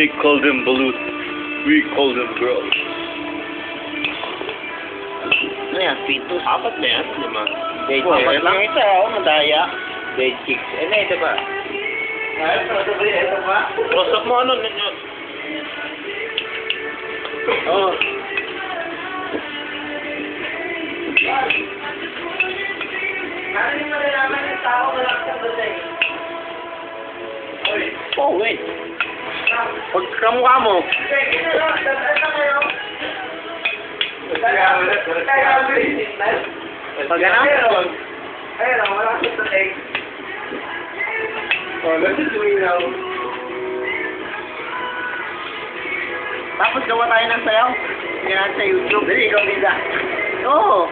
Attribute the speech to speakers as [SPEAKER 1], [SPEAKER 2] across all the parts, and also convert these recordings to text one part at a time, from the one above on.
[SPEAKER 1] They call them balut. We call them girls.
[SPEAKER 2] Ano yan? Pitos?
[SPEAKER 3] Apat na yan, 5.
[SPEAKER 2] Day
[SPEAKER 1] Apat
[SPEAKER 2] chicks.
[SPEAKER 1] lang?
[SPEAKER 2] Yung isa, madaya. Day chicks. Ito ba? Ito ba?
[SPEAKER 3] Close-up mo ano yun?
[SPEAKER 2] Oo. Oh, wait.
[SPEAKER 3] Pag kamukha mo.
[SPEAKER 2] Pag ano? Tapos gawa tayo ng sayaw. Tingnan natin sa YouTube. Dali, ikaw bisa. Oo.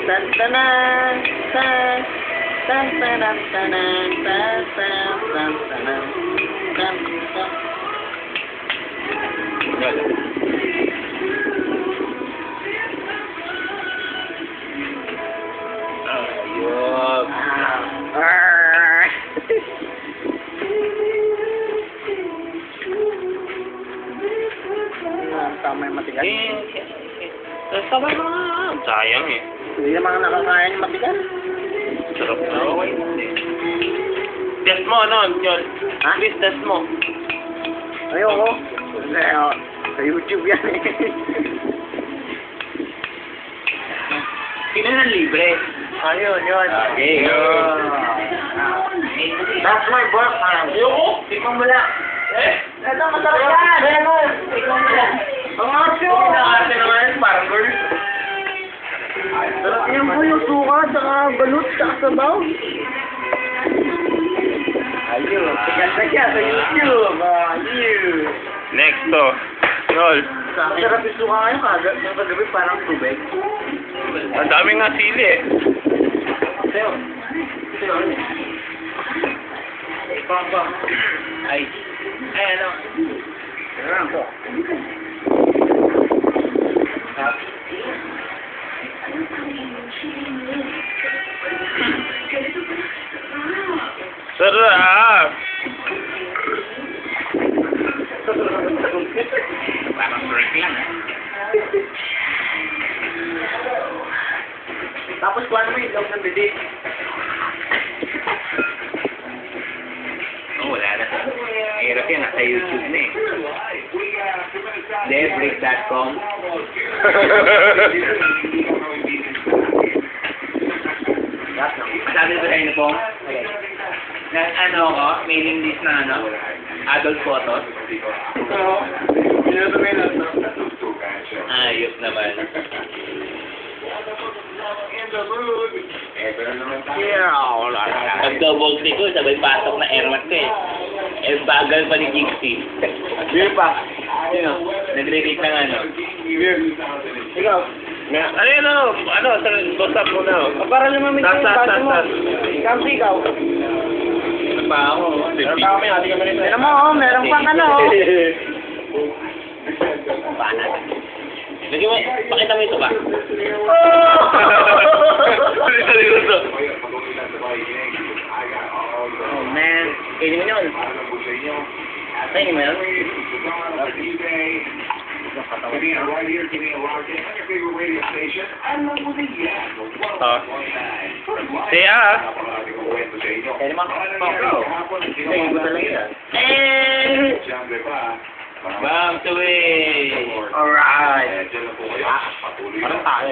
[SPEAKER 2] Tan tanan tan tan tanan tanan tan tan tan tanan tan tan.
[SPEAKER 3] Ayun.
[SPEAKER 2] Tama yung matigas.
[SPEAKER 3] Sabay mo na. Sayang eh.
[SPEAKER 2] Hindi naman nakakain yung matigas.
[SPEAKER 3] Sarap na. Okay. Test mo ano, yun.
[SPEAKER 2] Ha?
[SPEAKER 3] Please test mo.
[SPEAKER 2] Ayoko. Sa YouTube yan eh.
[SPEAKER 3] Sino nang libre?
[SPEAKER 2] Ayun, yun.
[SPEAKER 3] Okay.
[SPEAKER 2] That's my boyfriend.
[SPEAKER 3] Ayoko. Tikman mo lang.
[SPEAKER 2] Ito, masarap yan. Ayun, tikman mo lang. Ang aso!
[SPEAKER 3] Nakakasya naman, parang girl.
[SPEAKER 2] Sarap yan po yung suka, saka balut, saka sabaw. Ayun, sikat na siya sa YouTube. Ayun.
[SPEAKER 1] Next to. Yol.
[SPEAKER 2] Sarap yung suka ngayon, kagabi parang tubig.
[SPEAKER 1] Ang dami nga sili eh.
[SPEAKER 2] Sa'yo. Sa'yo, ano? Pang.
[SPEAKER 3] Ay. Ay, ano?
[SPEAKER 2] Sarap po.
[SPEAKER 1] Sarap!
[SPEAKER 3] Parang break lang.
[SPEAKER 2] Tapos kung ano mo yung loob ng bidik.
[SPEAKER 3] Oh, wala na. Hirap yan, nasa YouTube na eh. Debreak.com. Masabi ba tayo na po? Na ano ako, mailing list na ano, adult photos.
[SPEAKER 2] Oo.
[SPEAKER 3] Ayos naman. Pag-double click ko, sabay pasok na airmat ko eh. Eh, bagal pa ni Jixie.
[SPEAKER 2] Beer pa.
[SPEAKER 3] Sino? Nagre-rate ng ano.
[SPEAKER 2] Ikaw.
[SPEAKER 1] Ano yun ano? Ano? Bust up mo na.
[SPEAKER 2] Para naman may
[SPEAKER 1] Tas.
[SPEAKER 2] Kampi ikaw.
[SPEAKER 3] Ano pa ako?
[SPEAKER 2] Meron pa kami, hati kami nito. Meron mo, meron pang ano.
[SPEAKER 3] Paano? Lagi mo, pakita mo ito ba?
[SPEAKER 2] Oh man, kainin mo yun. Kainin mo yun.
[SPEAKER 1] Say ah.
[SPEAKER 2] Kainin mo. Kainin mo talaga yan.
[SPEAKER 3] Bam, tuwi!
[SPEAKER 2] Alright.
[SPEAKER 3] Parang tayo.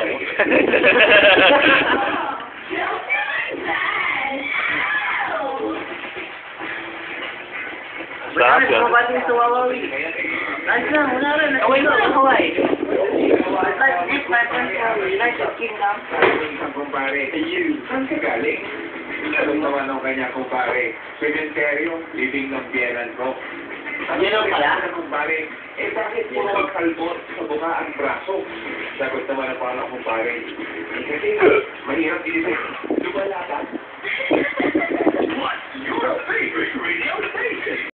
[SPEAKER 1] Sarap yan.
[SPEAKER 2] Mabati sa Wawawi. Ayos lang, wala rin. Away ko lang, Hawaii. Like this, my friend, United Kingdom.
[SPEAKER 4] Kumpare, saan ka galing? Alam naman ng kanya, kumpare. Sementeryo, living ng Bieran ko.
[SPEAKER 2] Yun lang pala?
[SPEAKER 4] Kumpare, bakit puro ang kalbot sa buka ang braso? Sagot naman ang pala, kumpare. Kasi, mahirap isip. Lumalata.